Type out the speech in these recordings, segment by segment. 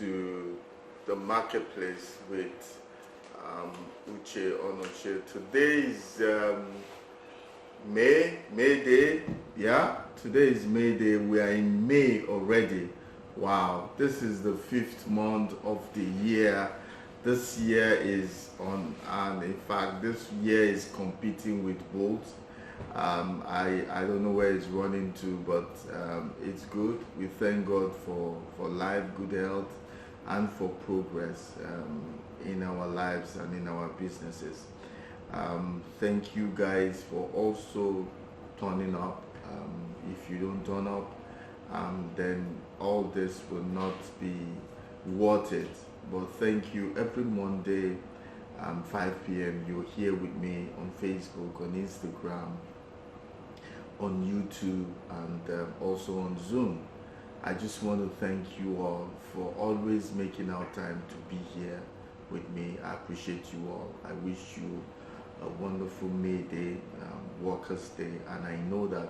to the marketplace with Uche Onoche. Today is May Day. Yeah, today is May Day. We are in May already. Wow, this is the 5th month of the year. This year is on, and in fact, this year is competing with Bolt. I don't know where it's running to, but it's good. We thank God for life, good health, and for progress in our lives and in our businesses. Thank you guys for also turning up. If you don't turn up, then all this will not be worth it. But thank you. Every Monday, 5 p.m., you're here with me on Facebook, on Instagram, on YouTube, and also on Zoom. I just want to thank you all for always making our time to be here with me. I appreciate you all. I wish you a wonderful May Day, Workers' Day, and I know that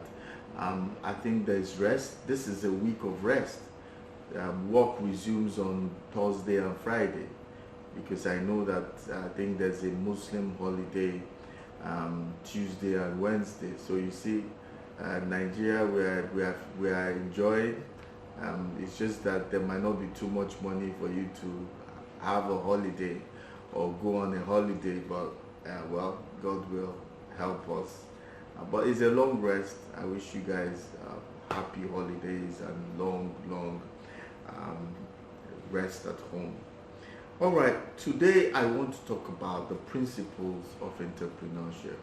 I think there's rest. This is a week of rest. Work resumes on Thursday and Friday, because I know that I think there's a Muslim holiday Tuesday and Wednesday. So you see, Nigeria, we are enjoying. It's just that there might not be too much money for you to have a holiday or go on a holiday, but well, God will help us. But it's a long rest. I wish you guys happy holidays and long rest at home. All right, today I want to talk about the principles of entrepreneurship.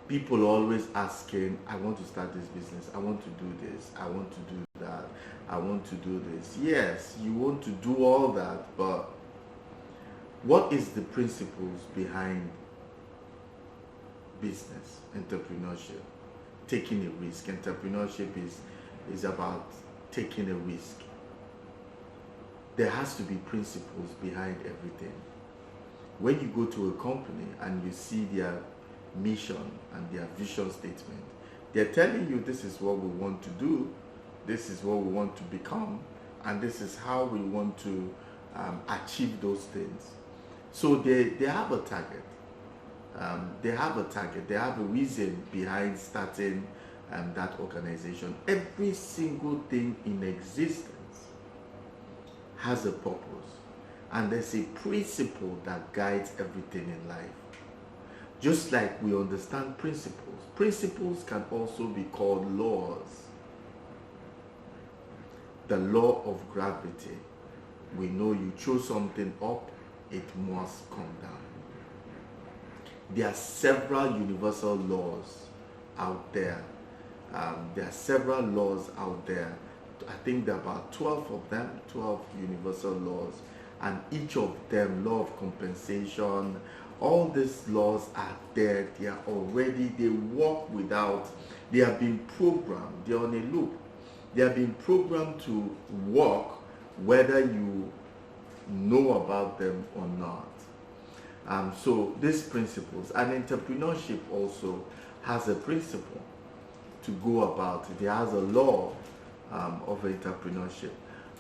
People are always asking, I want to start this business, I want to do this, I want to do that, I want to do this. Yes, you want to do all that, but what is the principles behind business, entrepreneurship, taking a risk? Entrepreneurship is about taking a risk. There has to be principles behind everything. When you go to a company and you see their mission and their vision statement, they're telling you this is what we want to do, this is what we want to become, and this is how we want to achieve those things. So they have a target. They have a target. They have a reason behind starting that organization. Every single thing in existence has a purpose, and there's a principle that guides everything in life. Just like we understand principles, principles can also be called laws. The law of gravity. We know you throw something up, it must come down. There are several universal laws out there. There are several laws out there. I think there are about 12 of them, 12 universal laws, and each of them, law of compensation, all these laws are there. They are already, they work without, they have been programmed, they're on a loop. They have been programmed to work whether you know about them or not. So these principles, and entrepreneurship also has a principle to go about it. It has a law of entrepreneurship.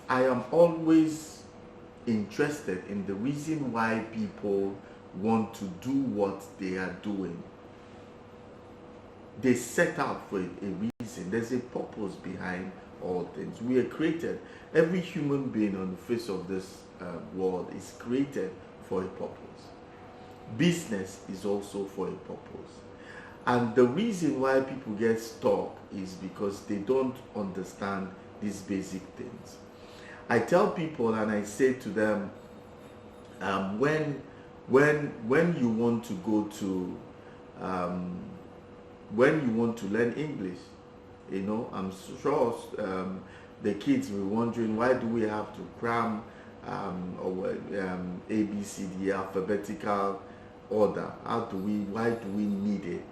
I am always interested in the reason why people want to do what they are doing. They set out for a reason. There's a purpose behind all things. We are created. Every human being on the face of this world is created for a purpose. Business is also for a purpose. And the reason why people get stuck is because they don't understand these basic things. I tell people and I say to them, when you want to go to, when you want to learn English, you know, I'm sure the kids will be wondering, why do we have to cram A, B, C, D, alphabetical order? Why do we need it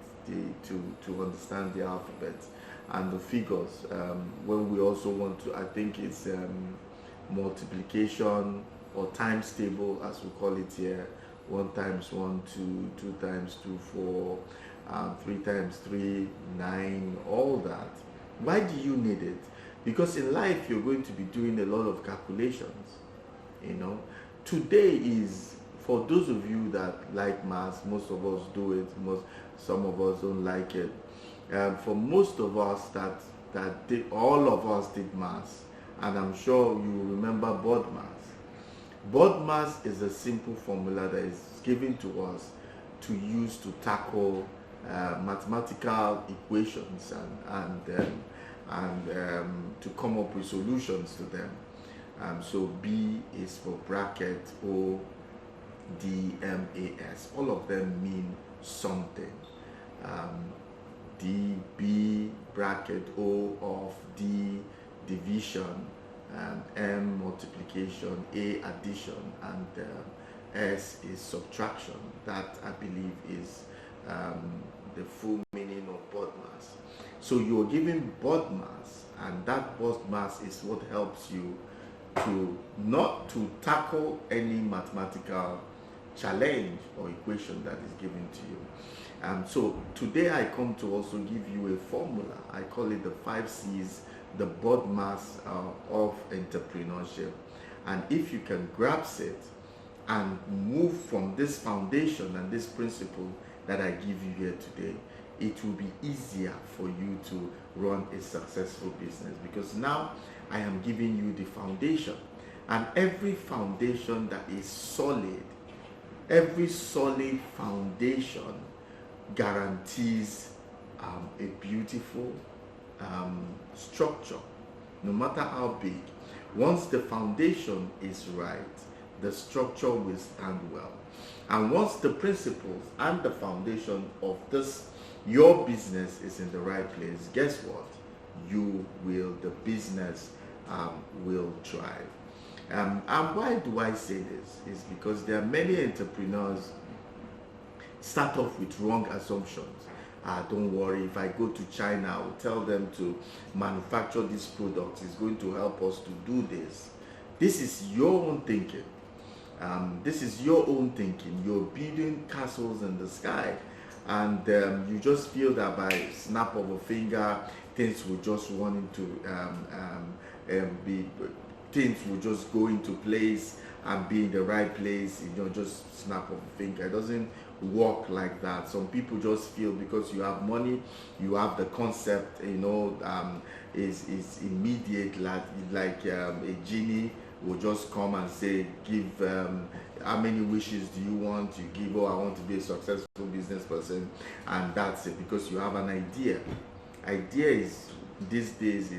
to understand the alphabet and the figures? When we also want to, I think it's multiplication or times table, as we call it here. 1 times 1, 2, 2 times 2, 4, 3 times 3, 9, all that. Why do you need it? Because in life, you're going to be doing a lot of calculations, you know. Today is, for those of you that like maths, most of us do it, some of us don't like it. For most of us all of us did maths, and I'm sure you remember board maths. Board maths is a simple formula that is given to us to use to tackle mathematical equations and to come up with solutions to them. So B is for bracket, O, D, M, A, S. All of them mean something. D, B, bracket, O of D, division, M, multiplication, A, addition, and S is subtraction. That, I believe, is the full meaning of board maths. So you're given board maths, and that board maths is what helps you to not to tackle any mathematical challenge or equation that is given to you. So today I come to also give you a formula. I call it the 5 C's, the board maths of entrepreneurship. And if you can grasp it and move from this foundation and this principle that I give you here today, it will be easier for you to run a successful business, because now I am giving you the foundation. And every foundation that is solid, every solid foundation guarantees a beautiful structure, no matter how big. Once the foundation is right, the structure will stand well. And once the principles and the foundation of your business is in the right place, guess what? The business will thrive. And why do I say this? Is because there are many entrepreneurs start off with wrong assumptions. Don't worry, if I go to China, I will tell them to manufacture this product. It's going to help us to do this. This is your own thinking. This is your own thinking. You're building castles in the sky, and you just feel that by snap of a finger, things will just things will just go into place and be in the right place. Just snap of a finger. It doesn't work like that. Some people just feel because you have money, you have the concept, is immediate, like a genie will just come and say, give how many wishes do you want? You give, I want to be a successful business person, and that's it, because you have an idea. Idea is these days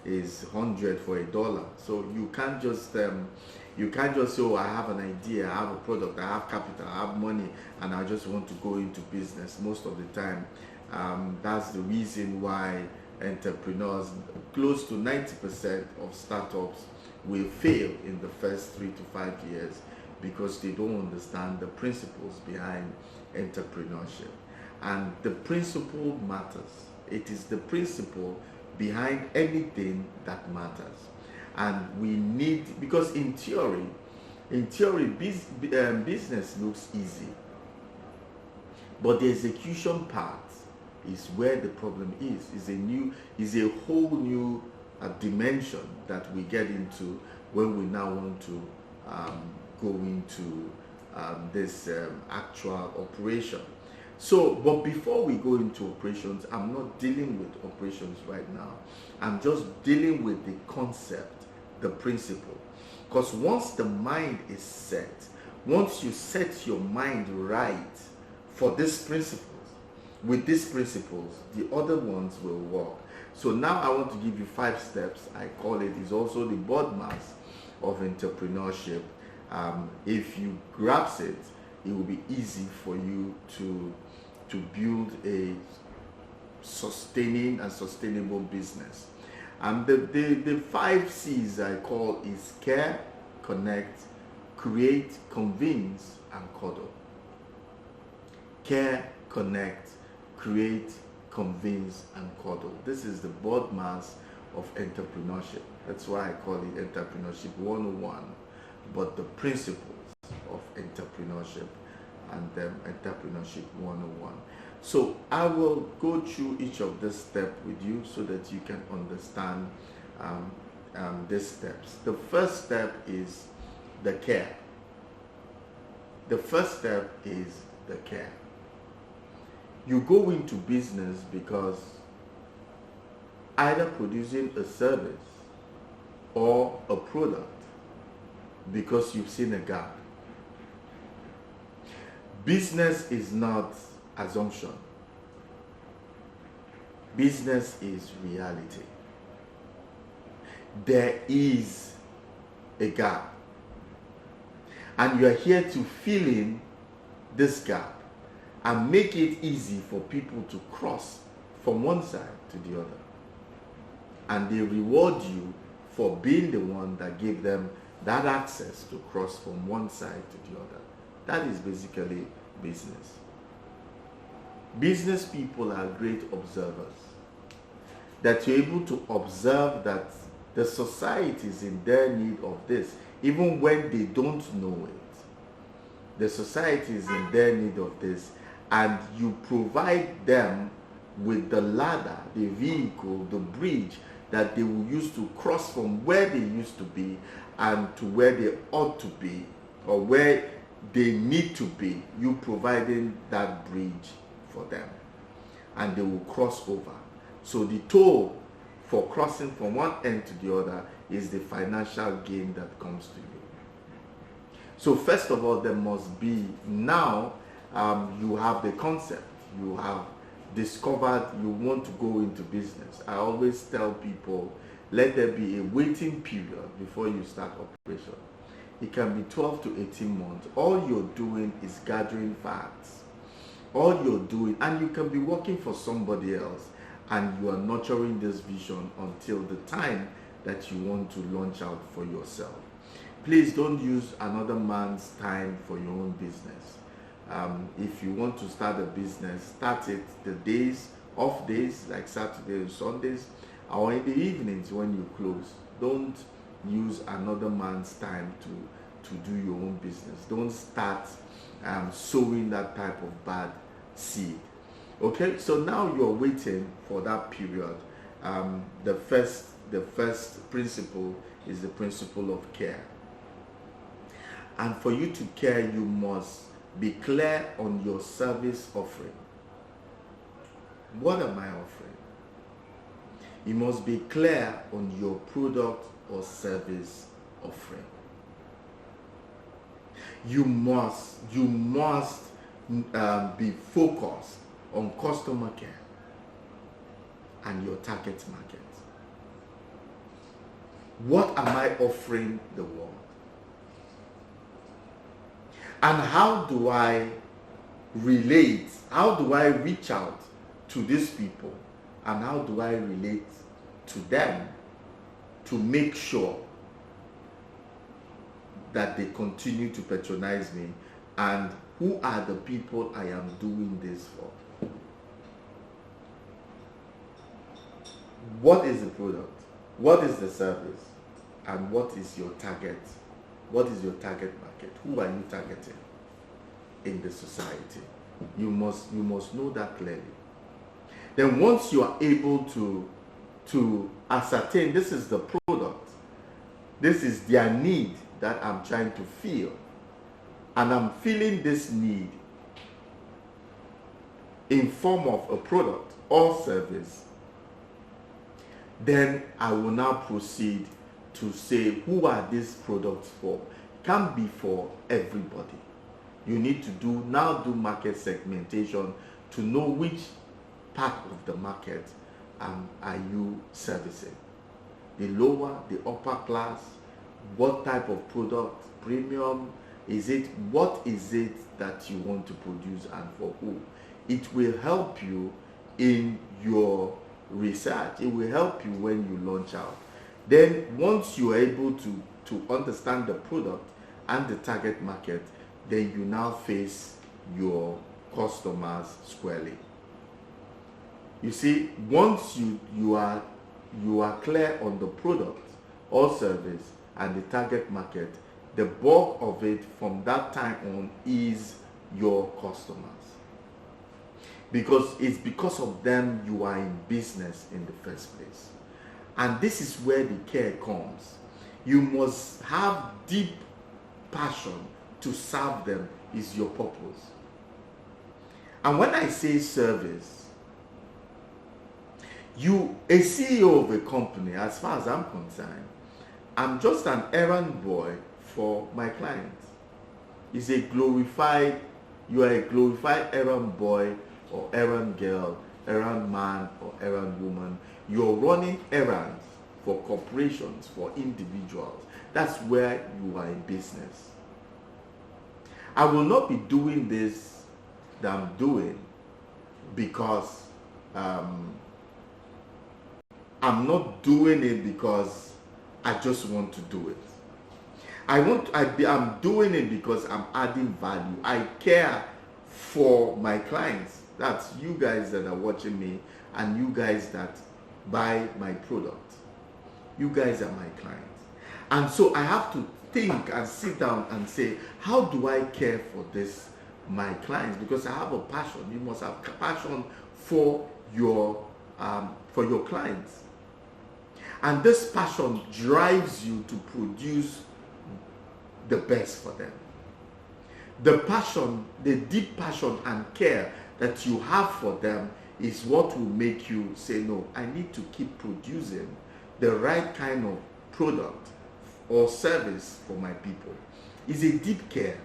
is 100 for $1. So you can't just say, I have an idea, I have a product, I have capital, I have money, and I just want to go into business. Most of the time, that's the reason why entrepreneurs, close to 90% of startups, will fail in the first 3 to 5 years, because they don't understand the principles behind entrepreneurship. And the principle matters. It is the principle behind anything that matters. And we need, because in theory, business looks easy, but the execution part is where the problem is a whole new dimension that we get into when we now want to go into this actual operation. So, but before we go into operations, I'm not dealing with operations right now. I'm just dealing with the concept, the principle. Because once the mind is set, once you set your mind right for these principles, with these principles, the other ones will work. So now I want to give you 5 steps. I call it, is also the board mass of entrepreneurship. If you grasp it, it will be easy for you to build a sustaining and sustainable business. And the 5 C's I call is care, connect, create, convince, and cuddle. Care, connect, create, convince, and cuddle. This is the board mass of entrepreneurship. That's why I call it Entrepreneurship 101. But the principles of entrepreneurship and Entrepreneurship 101. So I will go through each of this step with you so that you can understand these steps. The first step is the care. The first step is the care. You go into business because either producing a service or a product because you've seen a gap. Business is not assumption. Business is reality. There is a gap. And you are here to fill in this gap and make it easy for people to cross from one side to the other. And they reward you for being the one that gave them that access to cross from one side to the other. That is basically business. Business people are great observers. That you're able to observe that the society is in their need of this, even when they don't know it. The society is in their need of this, and you provide them with the ladder, the vehicle, the bridge that they will use to cross from where they used to be and to where they ought to be, or where they need to be. You providing that bridge for them, and they will cross over. So the toll for crossing from one end to the other is the financial gain that comes to you. So first of all, there must be, now you have the concept, you have discovered you want to go into business. I always tell people, let there be a waiting period before you start operation. It can be 12 to 18 months. All you're doing is gathering facts. All you're doing, and you can be working for somebody else, and you are nurturing this vision until the time that you want to launch out for yourself. Please don't use another man's time for your own business. If you want to start a business, start it the days, off days like Saturday and Sundays, or in the evenings when you close. Don't use another man's time to do your own business. Don't start sowing that type of bad seed. Okay, so now you're waiting for that period. The first principle is the principle of care. And for you to care, you must be clear on your service offering. What am I offering? You must be clear on your product or service offering. You must be focused on customer care and your target market. What am I offering the world? And how do I relate? How do I reach out to these people? And how do I relate to them to make sure that they continue to patronize me? And who are the people I am doing this for? What is the product? What is the service? And what is your target? What is your target market? Who are you targeting in the society? You must know that clearly. Then once you are able to ascertain this is the product, this is their need that I'm trying to fill, and I'm filling this need in form of a product or service, then I will now proceed to say, who are these products for? It can't be for everybody. You need to do market segmentation to know which part of the market are you servicing. The lower, the upper class, what type of product, premium, is it, what is it that you want to produce and for who? It will help you in your research. It will help you when you launch out. Then once you are able to understand the product and the target market, then you now face your customers squarely. You see, once you are clear on the product or service and the target market, the bulk of it from that time on is your customers. because it's because of them you are in business in the first place. And this is where the care comes. You must have deep passion to serve them is your purpose. And when I say service, a CEO of a company, as far as I'm concerned, I'm just an errand boy for my clients. You are a glorified errand boy or errand girl, errand man or errand woman. You're running errands for corporations, for individuals. That's where you are in business. I will not be doing this that I'm doing because I'm not doing it because I just want to do it. I'm doing it because I'm adding value. I care for my clients. That's you guys that are watching me and you guys that buy my product. You guys are my clients. And so I have to think and sit down and say, how do I care for my clients? Because I have a passion. You must have passion for your clients. And this passion drives you to produce the best for them. The passion, the deep passion and care that you have for them is what will make you say, no, I need to keep producing the right kind of product or service for my people. It's a deep care.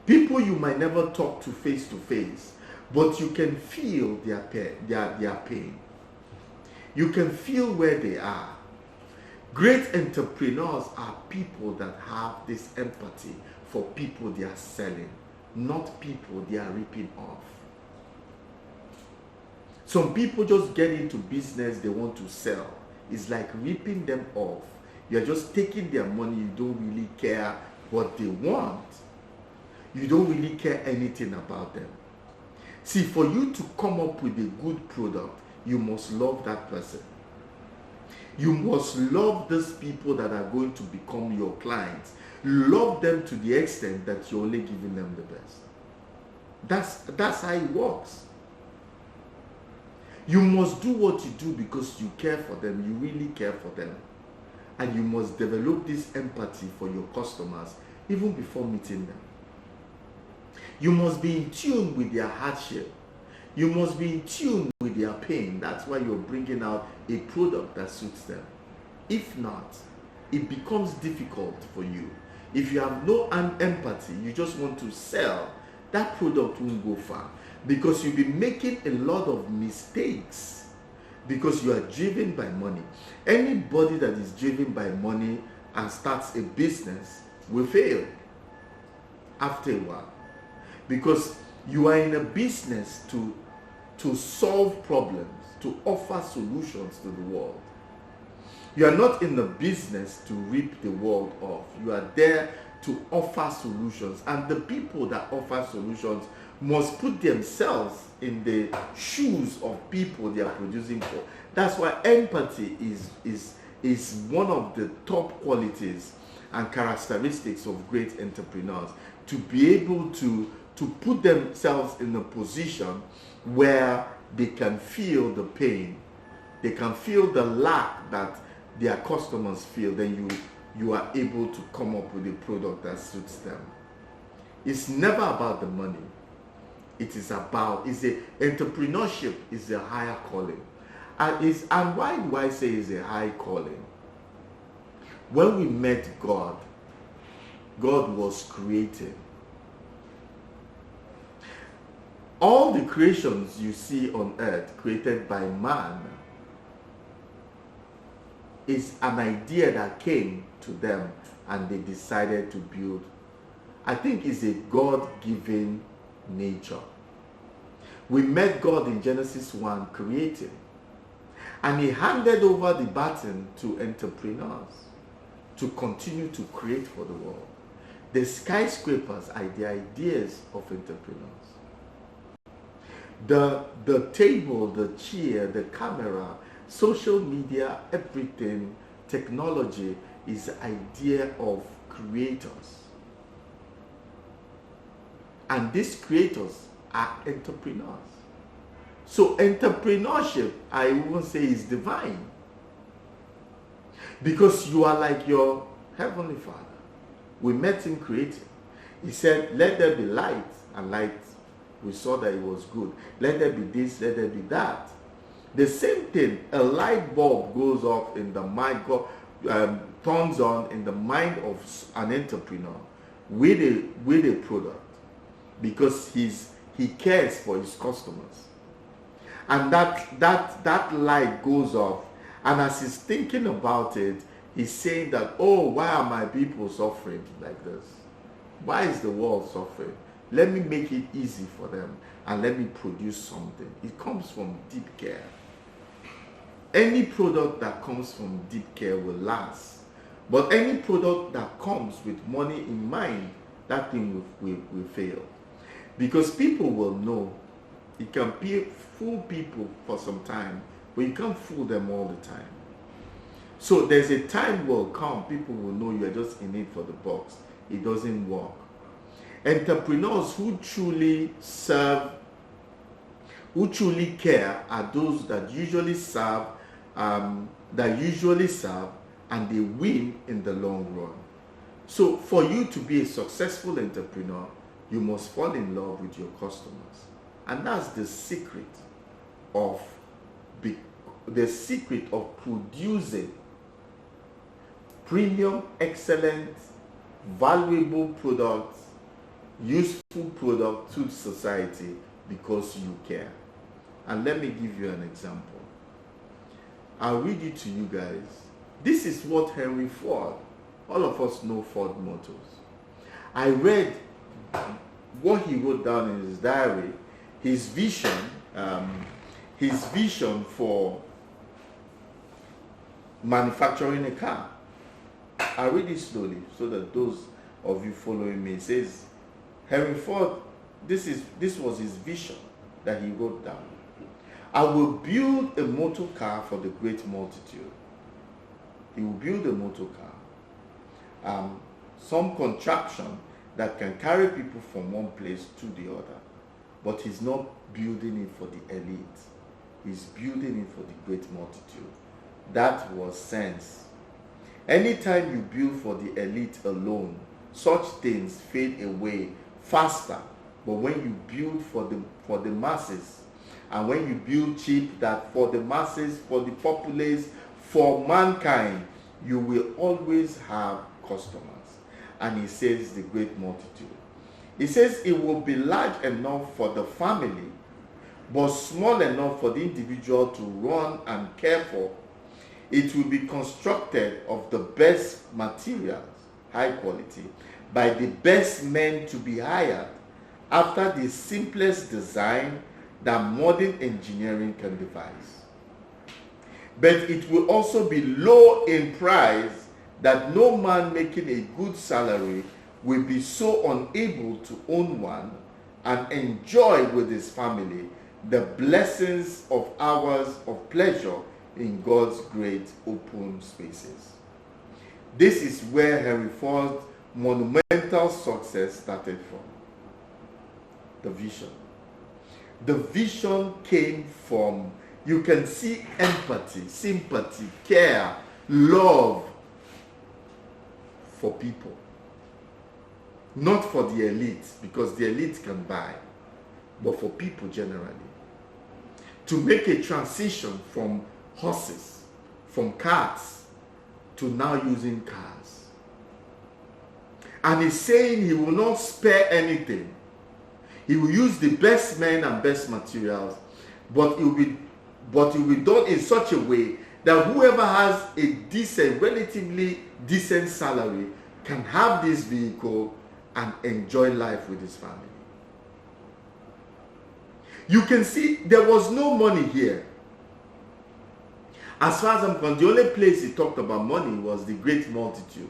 People you might never talk to face, but you can feel their pain. You can feel where they are. Great entrepreneurs are people that have this empathy for people they are selling, not people they are ripping off. Some people just get into business they want to sell. It's like ripping them off. You're just taking their money. You don't really care what they want. You don't really care anything about them. See, for you to come up with a good product, you must love that person. You must love these people that are going to become your clients. Love them to the extent that you're only giving them the best. That's how it works. You must do what you do because you care for them. You really care for them. And you must develop this empathy for your customers even before meeting them. You must be in tune with their hardship. You must be in tune with their pain. That's why you're bringing out a product that suits them. If not, it becomes difficult for you. If you have no empathy, you just want to sell, that product won't go far because you'll be making a lot of mistakes because you are driven by money. Anybody that is driven by money and starts a business will fail after a while because you are in a business to solve problems, to offer solutions to the world. You are not in the business to rip the world off. You are there to offer solutions. And the people that offer solutions must put themselves in the shoes of people they are producing for. That's why empathy is one of the top qualities and characteristics of great entrepreneurs. To be able to put themselves in a position where they can feel the pain, they can feel the lack that their customers feel, then you are able to come up with a product that suits them. It's never about the money. Entrepreneurship is a higher calling. And why do I say it's a high calling? When we met God, God was creating. All the creations you see on earth created by man is an idea that came to them and they decided to build. I think it's a God-given nature. We met God in Genesis 1 creating, and he handed over the baton to entrepreneurs to continue to create for the world. The skyscrapers are the ideas of entrepreneurs. The table, the chair, the camera, social media, everything, technology is the idea of creators. And these creators are entrepreneurs. So entrepreneurship, I won't say is divine. Because you are like your Heavenly Father. We met him creating. He said, let there be light, and light, we saw that it was good. Let there be this, let there be that. The same thing, a light bulb goes off in the mind, turns on in the mind of an entrepreneur with a product, because he cares for his customers. And that light goes off, and as he's thinking about it, he's saying that, oh, why are my people suffering like this? Why is the world suffering? Let me make it easy for them, and let me produce something. It comes from deep care. Any product that comes from deep care will last. But any product that comes with money in mind, that thing will fail. Because people will know. It can fool people for some time, but you can't fool them all the time. So there's a time will come, people will know you are just in it for the box. It doesn't work. Entrepreneurs who truly serve, who truly care, are those that usually serve, and they win in the long run. So for you to be a successful entrepreneur, you must fall in love with your customers. And that's the secret of producing premium, excellent, valuable products, useful products to society, because you care. And let me give you an example. I'll read it to you guys. This is what Henry Ford, all of us know Ford Motors. I read what he wrote down in his diary, his vision for manufacturing a car. I'll read it slowly so that those of you following me, it says, Henry Ford, this was his vision that he wrote down. I will build a motor car for the great multitude. He will build a motor car. Some contraption that can carry people from one place to the other. But he's not building it for the elite. He's building it for the great multitude. That was sense. Anytime you build for the elite alone, such things fade away faster. But when you build for the masses, and when you build cheap, that for the masses, for the populace, for mankind, you will always have customers. And he says the great multitude. He says it will be large enough for the family, but small enough for the individual to run and care for. It will be constructed of the best materials, high quality, by the best men to be hired, after the simplest design that modern engineering can devise. But it will also be low in price, that no man making a good salary will be so unable to own one and enjoy with his family the blessings of hours of pleasure in God's great open spaces. This is where Henry Ford's monumental success started from. The vision. The vision came from, you can see empathy, sympathy, care, love for people. Not for the elite, because the elite can buy, but for people generally. To make a transition from horses, from carts, to now using cars. And he's saying he will not spare anything. He will use the best men and best materials, but it will be done in such a way that whoever has a decent, relatively decent salary can have this vehicle and enjoy life with his family. You can see there was no money here. As far as I'm concerned, the only place he talked about money was the great multitude.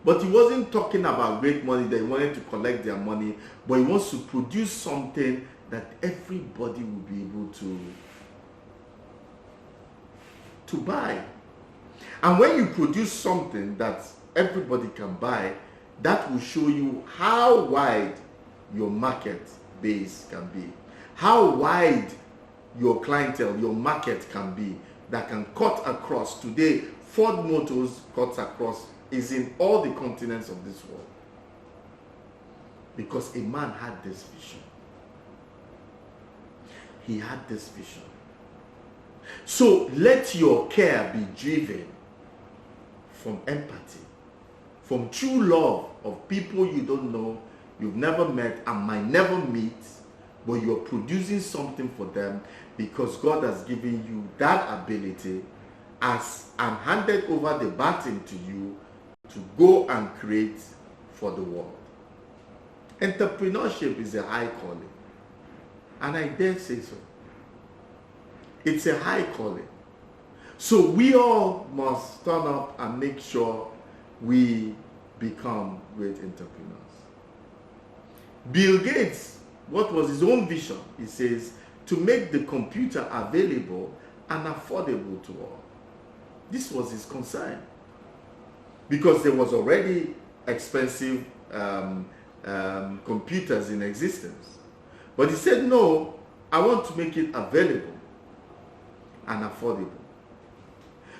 But he wasn't talking about great money that he wanted to collect their money, but he wants to produce something that everybody will be able to buy. And when you produce something that everybody can buy, that will show you how wide your market base can be, how wide your clientele, your market can be, that can cut across. Today, Ford Motors cuts across, is in all the continents of this world. Because a man had this vision. He had this vision. So let your care be driven from empathy, from true love of people you don't know, you've never met and might never meet, but you're producing something for them because God has given you that ability, as I'm handed over the baton to you to go and create for the world. Entrepreneurship is a high calling, and I dare say so. It's a high calling. So we all must turn up and make sure we become great entrepreneurs. Bill Gates, what was his own vision? He says, to make the computer available and affordable to all. This was his concern. Because there was already expensive computers in existence. But he said, no, I want to make it available and affordable.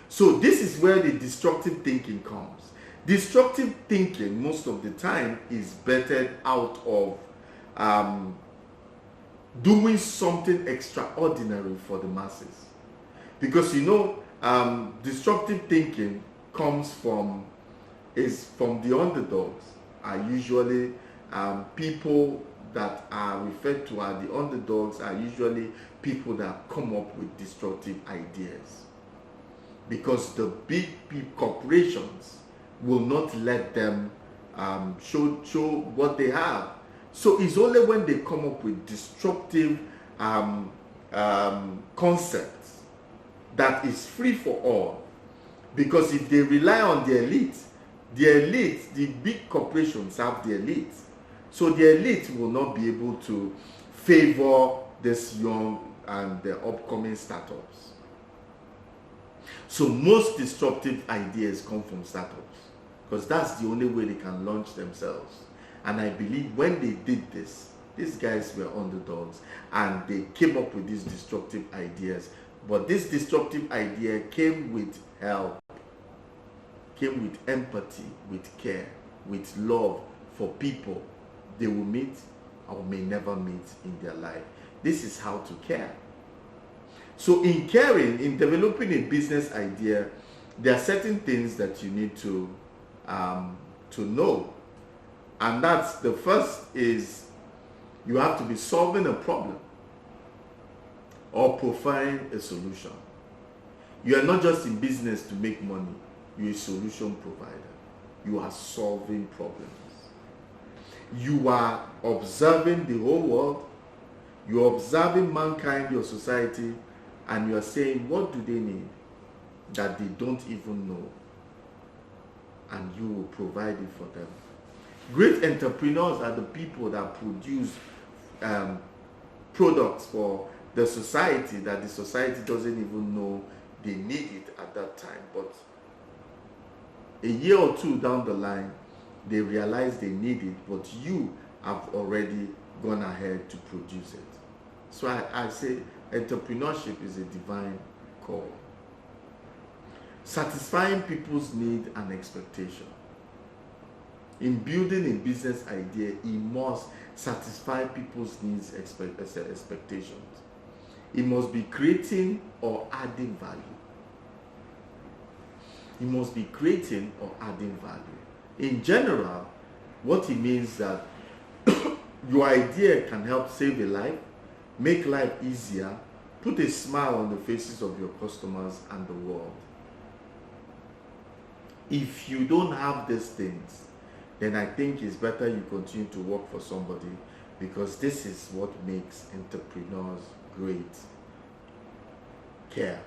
So this is where the destructive thinking comes. Destructive thinking most of the time is bettered out of doing something extraordinary for the masses. Because destructive thinking comes from the underdogs. Are usually people that are referred to as the underdogs are usually people that come up with destructive ideas. Because the big corporations will not let them show what they have. So it's only when they come up with destructive concepts that is free for all. Because if they rely on the elite, the big corporations have the elite. So the elite will not be able to favor this young and the upcoming startups. So most disruptive ideas come from startups, because that's the only way they can launch themselves. And I believe when they did this, these guys were underdogs and they came up with these destructive ideas. But this destructive idea came with help, came with empathy, with care, with love for people they will meet or may never meet in their life. This is how to care. So in caring, in developing a business idea, there are certain things that you need to know. And that's the first is you have to be solving a problem or providing a solution. You are not just in business to make money. You're a solution provider. You are solving problems. You are observing the whole world. You're observing mankind, your society, and you are saying, what do they need that they don't even know? And you will provide it for them. Great entrepreneurs are the people that produce products for the society that the society doesn't even know they need it at that time. But a year or two down the line, they realize they need it, but you have already gone ahead to produce it. So I say entrepreneurship is a divine call. Satisfying people's need and expectation. In building a business idea, it must satisfy people's needs, expectations. It must be creating or adding value. It must be creating or adding value. In general, what it means that your idea can help save a life, make life easier, put a smile on the faces of your customers and the world. If you don't have these things, then I think it's better you continue to work for somebody, because this is what makes entrepreneurs great. Care.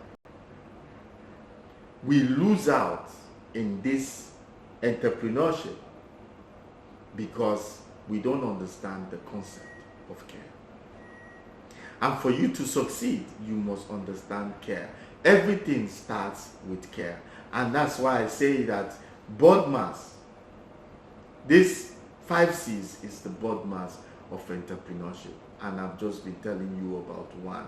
We lose out in this entrepreneurship because we don't understand the concept of care. And for you to succeed, you must understand care. Everything starts with care. And that's why I say that board mass, this 5 C's is the board mass of entrepreneurship. And I've just been telling you about one.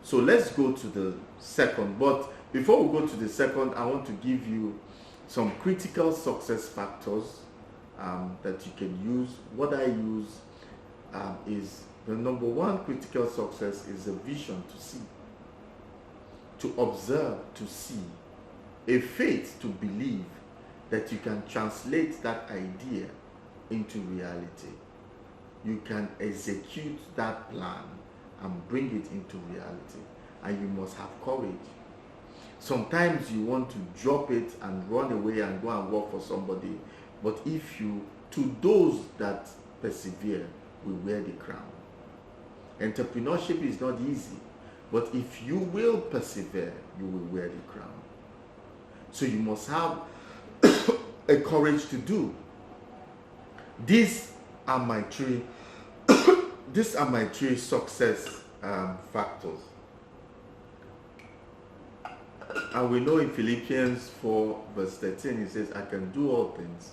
So let's go to the second. But before we go to the second, I want to give you some critical success factors that you can use. What I use is the number one critical success is a vision to see, to observe, to see, a faith to believe that you can translate that idea into reality. You can execute that plan and bring it into reality, and you must have courage. Sometimes you want to drop it and run away and go and work for somebody, but if you, to those that persevere, will wear the crown. Entrepreneurship is not easy, but if you will persevere, you will wear the crown. So you must have a courage to do. These are my three success factors. And we know in Philippians 4 verse 13 it says, I can do all things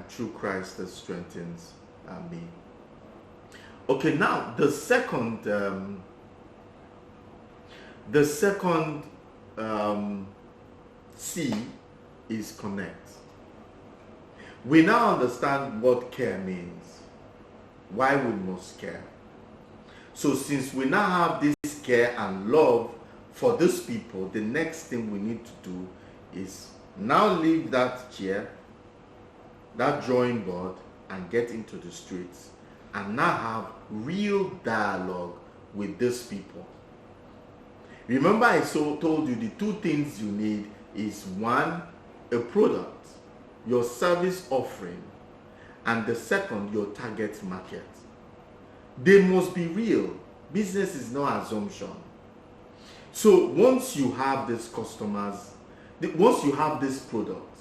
through Christ that strengthens me. Okay, now the second C is connect. We now understand what care means, why we must care. So since we now have this care and love for these people, the next thing we need to do is now leave that chair, that drawing board, and get into the streets and now have real dialogue with these people. Remember, I told you the two things you need is one, a product, your service offering, and the second, your target market. They must be real. Business is no assumption. So once you have these customers, once you have this product,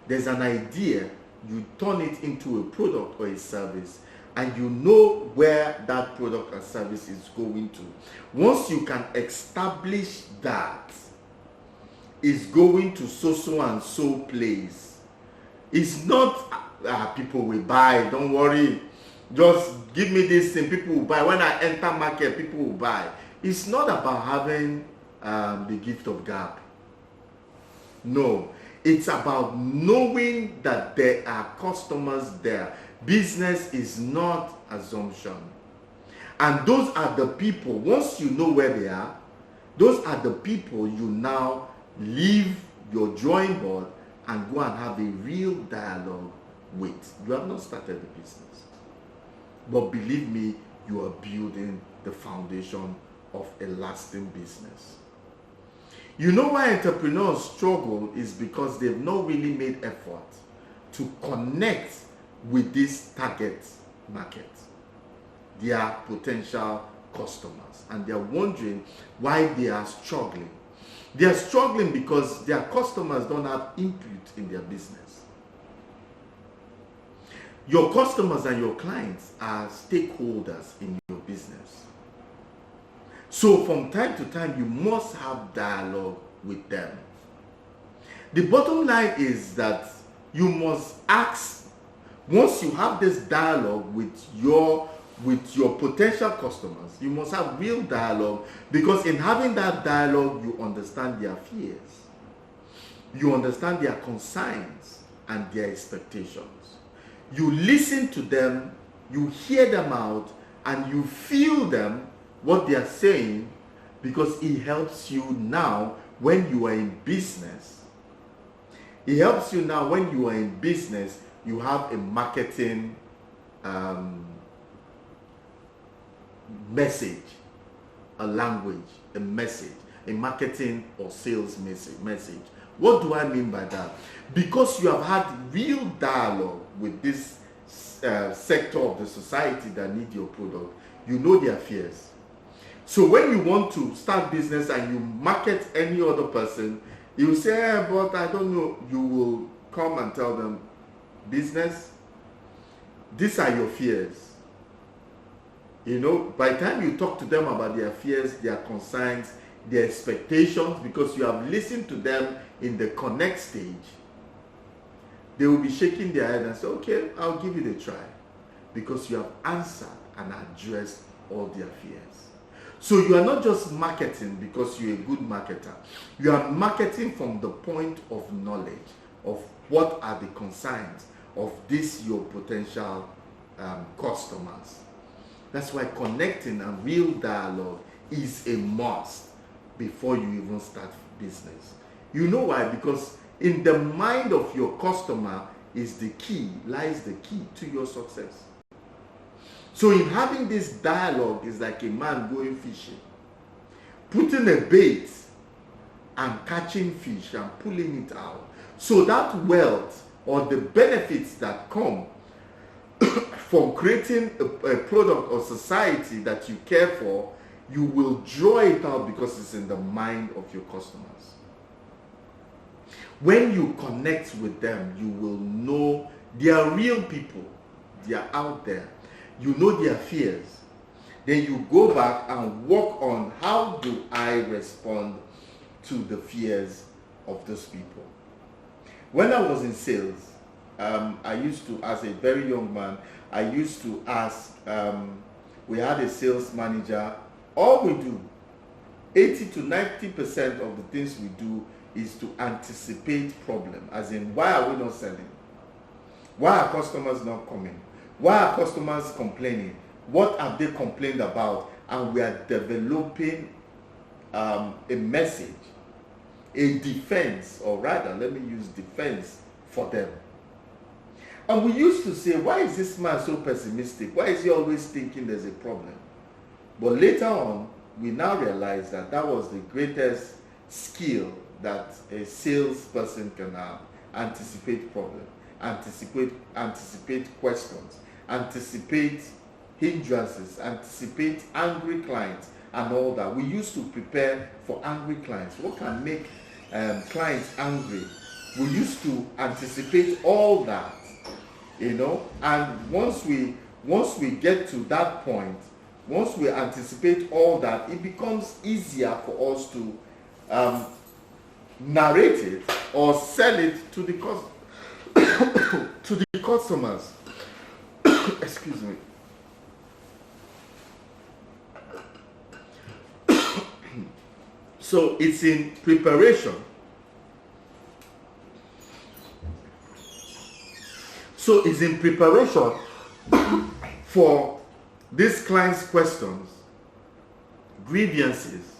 there's an idea, you turn it into a product or a service, and you know where that product or service is going to. Once you can establish that it's going to so and so place, it's not people will buy, don't worry, just give me this thing, people will buy. When I enter market, people will buy. It's not about having the gift of gab. No, it's about knowing that there are customers there. Business is not assumption. And those are the people, once you know where they are, those are the people you now leave your drawing board and go and have a real dialogue with. You have not started the business, but believe me, you are building the foundation of a lasting business. You know why entrepreneurs struggle is because they've not really made effort to connect with this target market, their potential customers, and they are wondering why they are struggling. They are struggling because their customers don't have input in their business. Your customers and your clients are stakeholders in your business. So from time to time, you must have dialogue with them. The bottom line is that you must ask, once you have this dialogue with your potential customers, you must have real dialogue, because in having that dialogue, you understand their fears, you understand their concerns and their expectations. You listen to them, you hear them out, and you feel them, what they are saying, because it helps you now when you are in business. It helps you now when you are in business, you have a marketing message, a language, a message, a marketing or sales message. What do I mean by that? Because you have had real dialogue with this sector of the society that need your product, you know their fears. So when you want to start business and you market any other person, you say, but I don't know, you will come and tell them, business, these are your fears. You know, by the time you talk to them about their fears, their concerns, their expectations, because you have listened to them in the connect stage, they will be shaking their head and say, okay, I'll give it a try, because you have answered and addressed all their fears. So you are not just marketing because you're a good marketer. You are marketing from the point of knowledge of what are the concerns of this your potential customers. That's why connecting and real dialogue is a must before you even start business. You know why? Because in the mind of your customer lies the key to your success. So in having this dialogue is like a man going fishing, putting a bait and catching fish and pulling it out. So that wealth or the benefits that come from creating a product or society that you care for, you will draw it out because it's in the mind of your customers. When you connect with them, you will know they are real people. They are out there. You know their fears. Then you go back and work on how do I respond to the fears of those people. When I was in sales, I used to, as a very young man, I used to ask, we had a sales manager, all we do, 80 to 90% of the things we do is to anticipate problem, as in, why are we not selling? Why are customers not coming? Why are customers complaining? What have they complained about? And we are developing a message, a defense, or rather, let me use defense for them. And we used to say, why is this man so pessimistic? Why is he always thinking there's a problem? But later on, we now realize that that was the greatest skill that a salesperson can have. Anticipate problems, anticipate questions, anticipate hindrances, anticipate angry clients and all that. We used to prepare for angry clients. What can make clients angry? We used to anticipate all that, you know, and once we get to that point, once we anticipate all that, it becomes easier for us to narrate it or sell it to the to the customers. Excuse me. So it's in preparation. So it's in preparation for these clients' questions, grievances,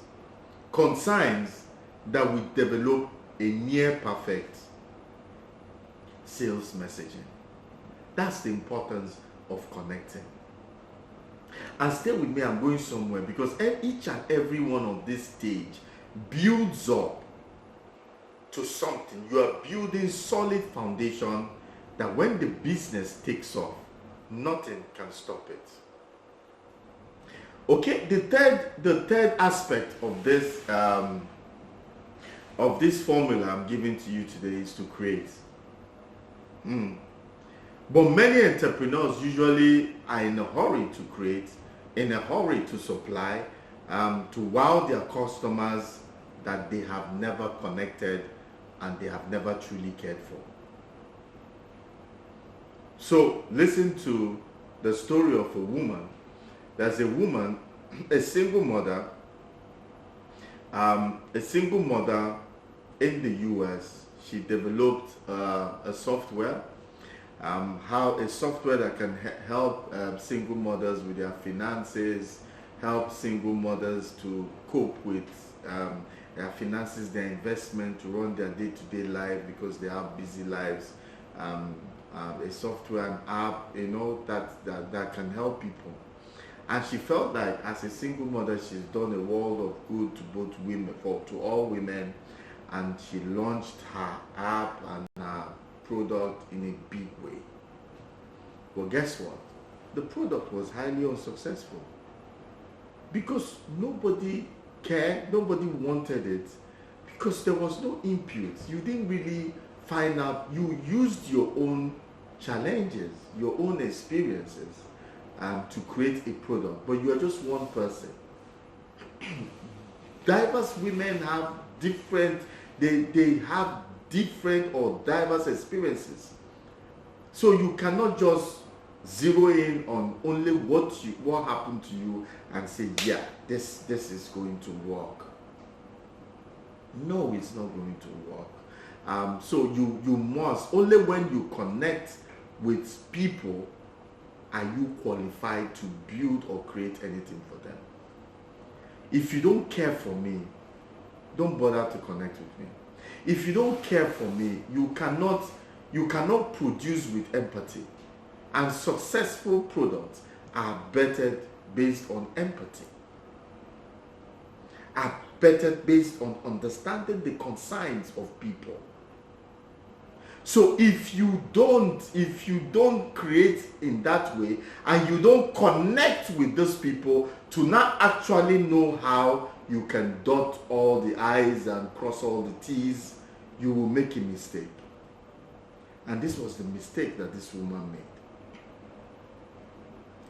concerns, that we develop a near perfect sales messaging. That's the importance of connecting. And stay with me, I'm going somewhere, because each and every one of this stage builds up to something. You are building solid foundation that when the business takes off, nothing can stop it. Okay, the third aspect of this formula I'm giving to you today is to create. But many entrepreneurs usually are in a hurry to create, in a hurry to supply, to wow their customers that they have never connected and they have never truly cared for. So listen to the story of a woman. There's a woman, a single mother in the US. She developed a software, a software that can help single mothers with their finances, help single mothers to cope with their finances, their investment, to run their day-to-day life because they have busy lives. A software, an app, you know, that can help people. And she felt like as a single mother, she's done a world of good to both women, to all women. And she launched her app and her product in a big way. Well, guess what? The product was highly unsuccessful because nobody cared, nobody wanted it, because there was no input. You didn't really find out. You used your own challenges, your own experiences to create a product, but you are just one person. Diverse women have different, they have different or diverse experiences. So you cannot just Zero in on only what happened to you and say, yeah, this is going to work. No, it's not going to work. So you must, only when you connect with people are you qualified to build or create anything for them. If you don't care for me, don't bother to connect with me. If you don't care for me, you cannot produce with empathy. And successful products are bettered based on empathy, are bettered based on understanding the concerns of people. So if you don't create in that way, and you don't connect with those people to not actually know how you can dot all the I's and cross all the T's, you will make a mistake. And this was the mistake that this woman made.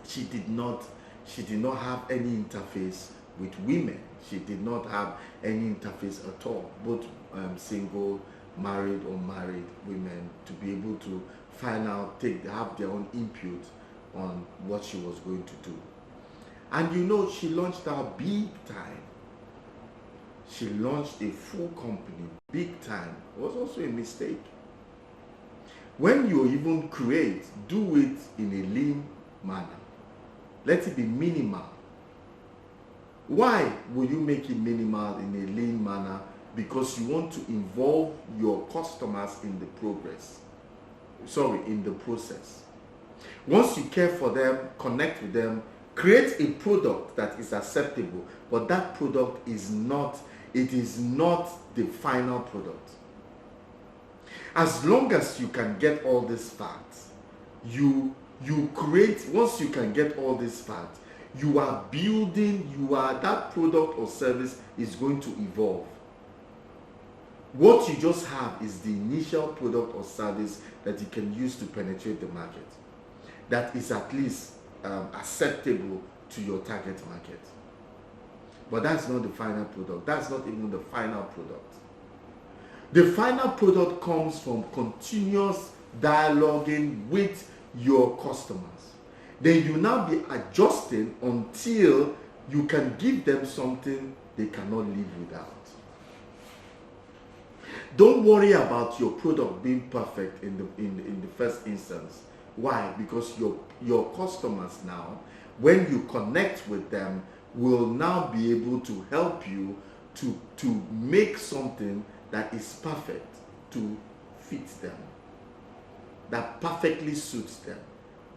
She did not have any interface with women. She did not have any interface at all, both single, married or married women, to be able to find out, have their own input on what she was going to do. And she launched out big time. She launched a full company big time. It was also a mistake. When you even create, do it in a lean manner. Let it be minimal. Why will you make it minimal in a lean manner? Because you want to involve your customers in the process. Once you care for them, connect with them, create a product that is acceptable, but that product is not the final product. As long as you can get all these facts, once you can get all these facts, that product or service is going to evolve. What you just have is the initial product or service that you can use to penetrate the market, that is at least acceptable to your target market. But that's not the final product. That's not even the final product. The final product comes from continuous dialoguing with your customers. Then you now be adjusting until you can give them something they cannot live without. Don't worry about your product being perfect in the first instance. Why? Because your customers now, when you connect with them, will now be able to help you to make something that is perfect to fit them, that perfectly suits them,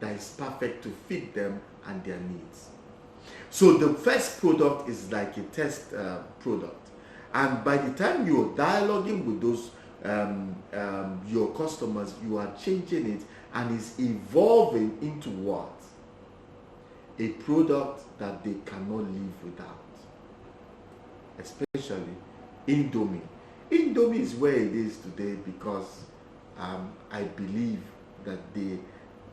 that is perfect to fit them and their needs. So the first product is like a test product, and by the time you're dialoguing with those your customers, you are changing it, and it's evolving into what? A product that they cannot live without. Especially Indomie. Indomie is where it is today because I believe that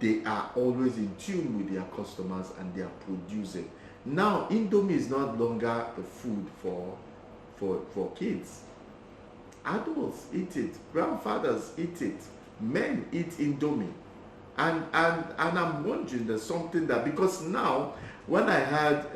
they are always in tune with their customers and they are producing. Now, Indomie is no longer a food for kids. Adults eat it. Grandfathers eat it. Men eat Indomie. And I'm wondering, there's something that, because now when I had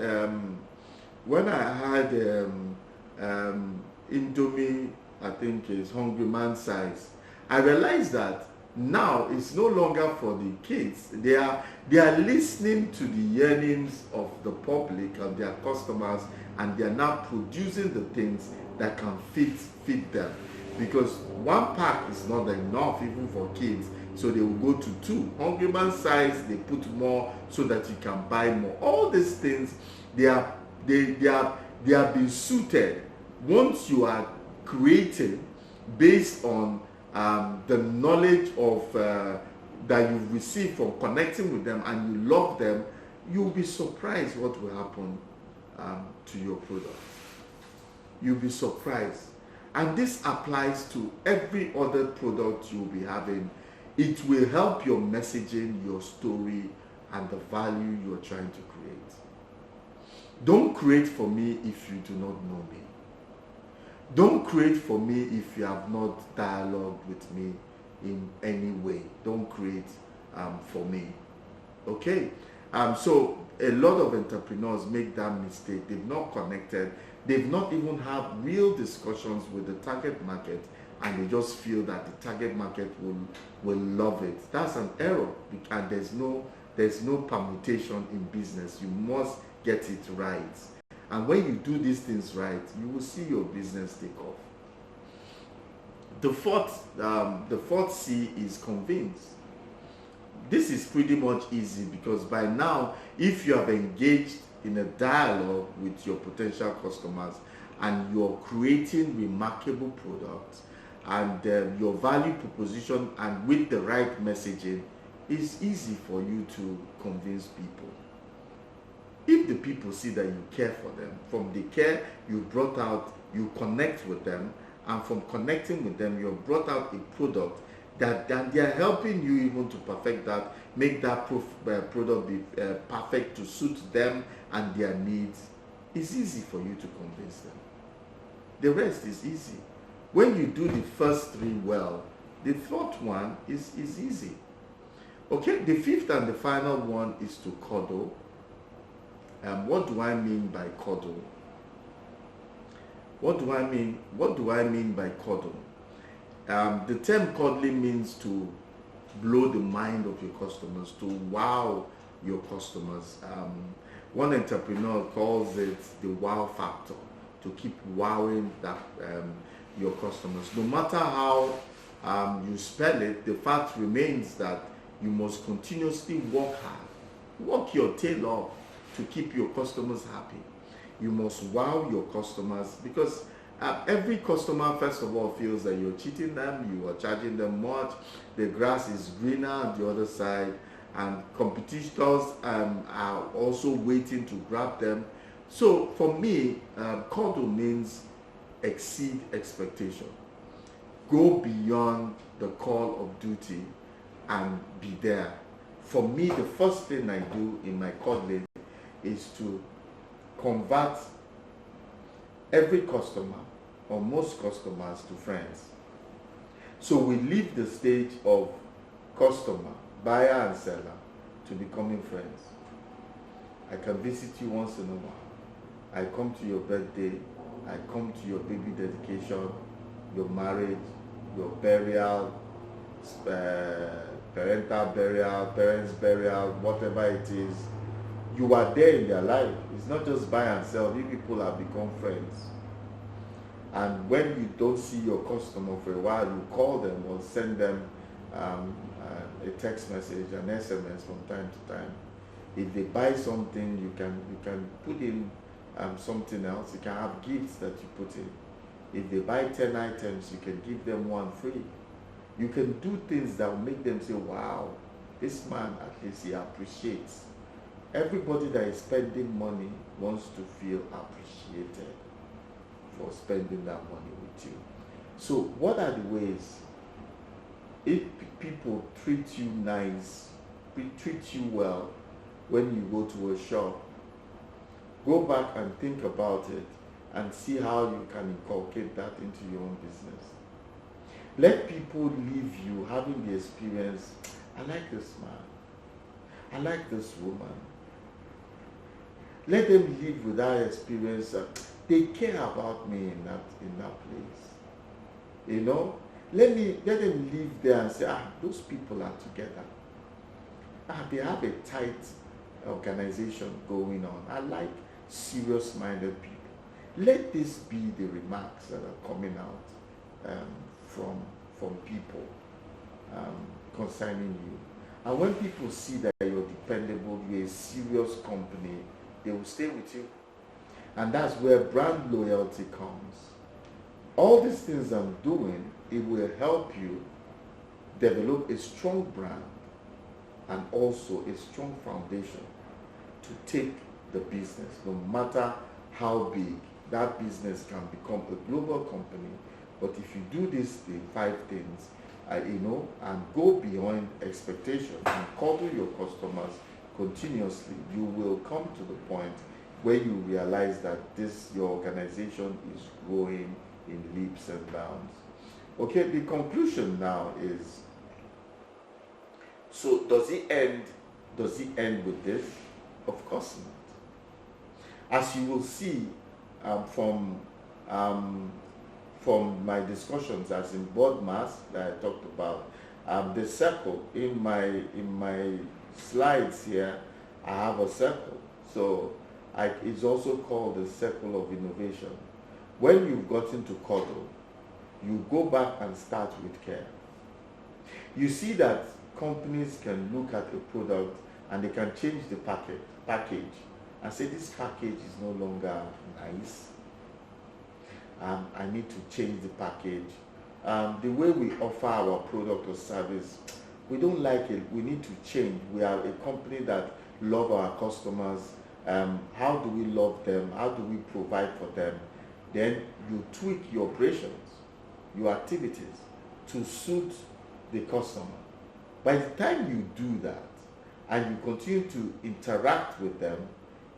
Indomie, I think is Hungry Man size, I realized that now it's no longer for the kids. They are listening to the yearnings of the public, of their customers, and they are now producing the things that can fit them. Because one pack is not enough even for kids, so they will go to 2. Hungry Man size, they put more so that you can buy more. All these things, they have been suited. Once you are creating based on the knowledge of that you've received from connecting with them, and you love them, you'll be surprised what will happen to your product. You'll be surprised. And this applies to every other product you'll be having. It will help your messaging, your story, and the value you're trying to create. Don't create for me if you do not know me. Don't create for me if you have not dialogued with me in any way. Don't create for me. Okay, so a lot of entrepreneurs make that mistake. They've not connected. They've not even had real discussions with the target market, and they just feel that the target market will love it. That's an error, and there's no permutation in business. You must get it right, and when you do these things right, you will see your business take off. The fourth C is convince. This is pretty much easy because by now, if you have engaged in a dialogue with your potential customers and you're creating remarkable products and your value proposition and with the right messaging, it's easy for you to convince people. If the people see that you care for them, from the care you brought out, you connect with them, and from connecting with them, you have brought out a product that they are helping you even to perfect that, make that product be perfect to suit them and their needs. It's easy for you to convince them. The rest is easy. When you do the first three well, the fourth one is easy. Okay, the fifth and the final one is to cuddle. What do I mean by cuddle? What do I mean by cuddle? The term cuddling means to blow the mind of your customers, to wow your customers. One entrepreneur calls it the wow factor, to keep wowing your customers. No matter how you spell it, the fact remains that you must continuously work hard, work your tail off to keep your customers happy. You must wow your customers because every customer, first of all, feels that you're cheating them, you are charging them much, the grass is greener on the other side, and competitors are also waiting to grab them. So for me, cuddle means exceed expectation. Go beyond the call of duty and be there. For me, the first thing I do in my cuddling is to convert every customer or most customers to friends. So we leave the stage of customer, buyer and seller to becoming friends. I can visit you once in a while. I come to your birthday. I come to your baby dedication, your marriage, your burial, parental burial, parents burial, whatever it is. You are there in their life. It's not just buy and sell. You people have become friends. And when you don't see your customer for a while, you call them or send them a text message, an SMS from time to time. If they buy something, you can put in something else. You can have gifts that you put in. If they buy 10 items, you can give them one free. You can do things that will make them say, wow, this man, at least he appreciates. Everybody that is spending money wants to feel appreciated for spending that money with you. So what are the ways? If people treat you nice, treat you well when you go to a shop, go back and think about it and see how you can inculcate that into your own business. Let people leave you having the experience, I like this man, I like this woman. Let them live with that experience that they care about me in that place. You know? Let them live there and say, those people are together. They have a tight organization going on. I like serious-minded people. Let this be the remarks that are coming out from people concerning you. And when people see that you're dependable, you're a serious company, they will stay with you. And that's where brand loyalty comes. All these things I'm doing, it will help you develop a strong brand and also a strong foundation to take the business. No matter how big, that business can become a global company. But if you do these 5 things, and go beyond expectation and cuddle your customers continuously, you will come to the point where you realize that your organization is growing in leaps and bounds. Okay, the conclusion now is, so does it end Does it end with this? Of course not. As you will see um, from my discussions as in board mass that I talked about, the circle in my slides here, I have a circle. So it's also called the circle of innovation. When you've gotten to Cuddle, you go back and start with care. You see that companies can look at a product and they can change the package and say this package is no longer nice. I need to change the package. The way we offer our product or service, we don't like it. We need to change. We are a company that love our customers. How do we love them? How do we provide for them? Then you tweak your operations, your activities to suit the customer. By the time you do that and you continue to interact with them,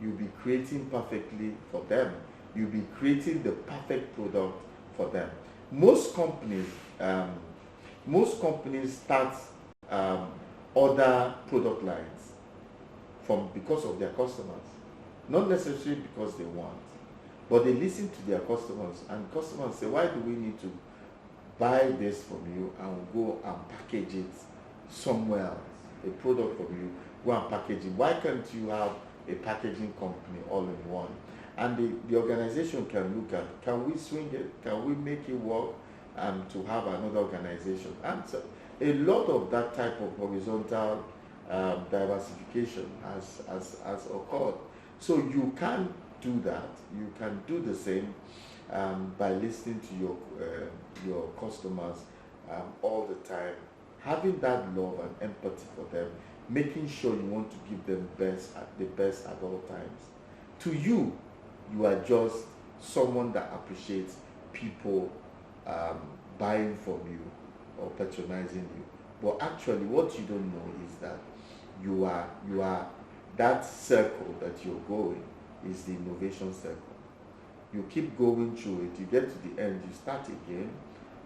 you'll be creating perfectly for them. You'll be creating the perfect product for them. Most companies start other product lines because of their customers, not necessarily because they want, but they listen to their customers, and customers say, why do we need to buy this from you and go and package it somewhere else? A product from you, go and package it. Why can't you have a packaging company all in one? And the organization can look at, can we swing it? Can we make it work to have another organization? And so a lot of that type of horizontal diversification has occurred. So you can do that. You can do the same by listening to your customers all the time, having that love and empathy for them, making sure you want to give them the best at all times. To you, you are just someone that appreciates people buying from you or patronizing you. But actually, what you don't know is that you are that circle that you're going is the innovation circle. You keep going through it, you get to the end, you start again.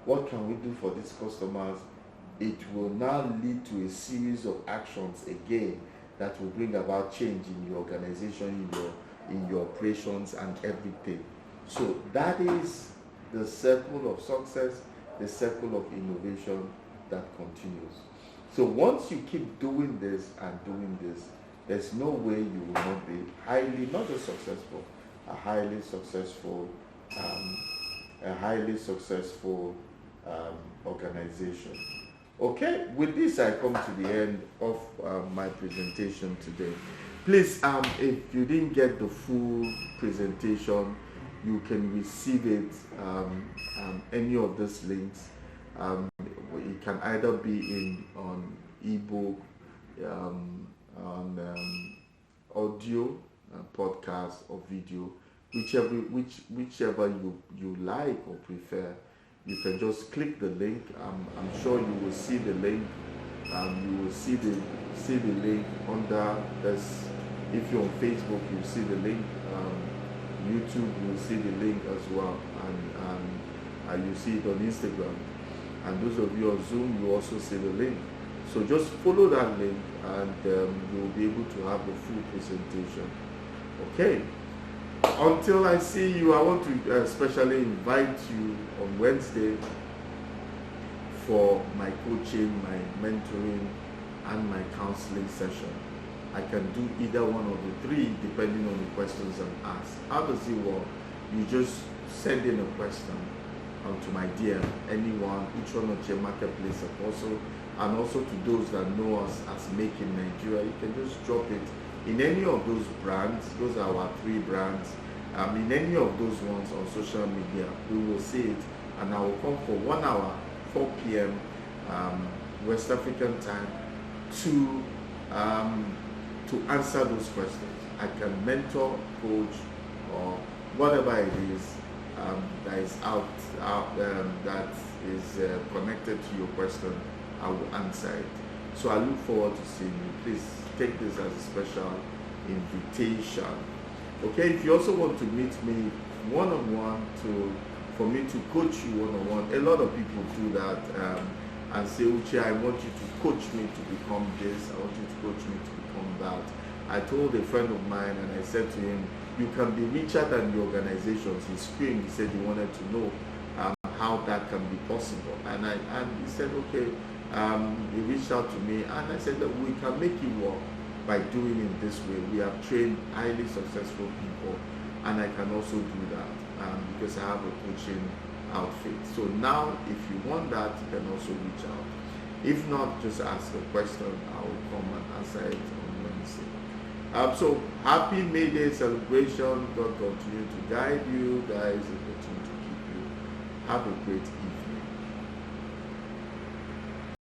What can we do for these customers? It will now lead to a series of actions again that will bring about change in your organization, in your operations and everything. So that is the circle of success, the circle of innovation that continues. So once you keep doing this and doing this, there's no way you will not be not just successful, a highly successful organization. Okay, with this I come to the end of my presentation today. Please, if you didn't get the full presentation, you can receive it any of these links. It can either be on ebook, on audio, podcast, or video, whichever you like or prefer. You can just click the link. I'm sure you will see the link. You will see the link under this. If you're on Facebook, you'll see the link. YouTube, you'll see the link as well, and you see it on Instagram. And those of you on Zoom, you also see the link. So just follow that link, and you'll be able to have the full presentation. Okay. Until I see you, I want to especially invite you on Wednesday for my coaching, my mentoring, and my counseling session. I can do either one of the three depending on the questions I'm asked. How does it work? You just send in a question to my DM, anyone, each one of your marketplace apostle, and also to those that know us as Make in Nigeria. You can just drop it in any of those brands. Those are our three brands. In any of those ones on social media, we will see it, and I will come for 1 hour, 4 p.m. West African time to answer those questions. I can mentor, coach, or whatever it is that is that is connected to your question. I will answer it. So I look forward to seeing you. Please take this as a special invitation. Okay, if you also want to meet me one-on-one for me to coach you one-on-one, a lot of people do that. and say, Uche, I want you to coach me to become this, I want you to coach me to become that. I told a friend of mine and I said to him, you can be richer than the organizations. He screamed, he said he wanted to know how that can be possible. And he said, okay, he reached out to me and I said that we can make it work by doing it this way. We have trained highly successful people and I can also do that because I have a coaching outfit. So now if you want that, you can also reach out. If not, just ask a question. I will come and answer it on Wednesday. So happy May Day celebration. God continue to guide you guys and continue to keep you. Have a great evening.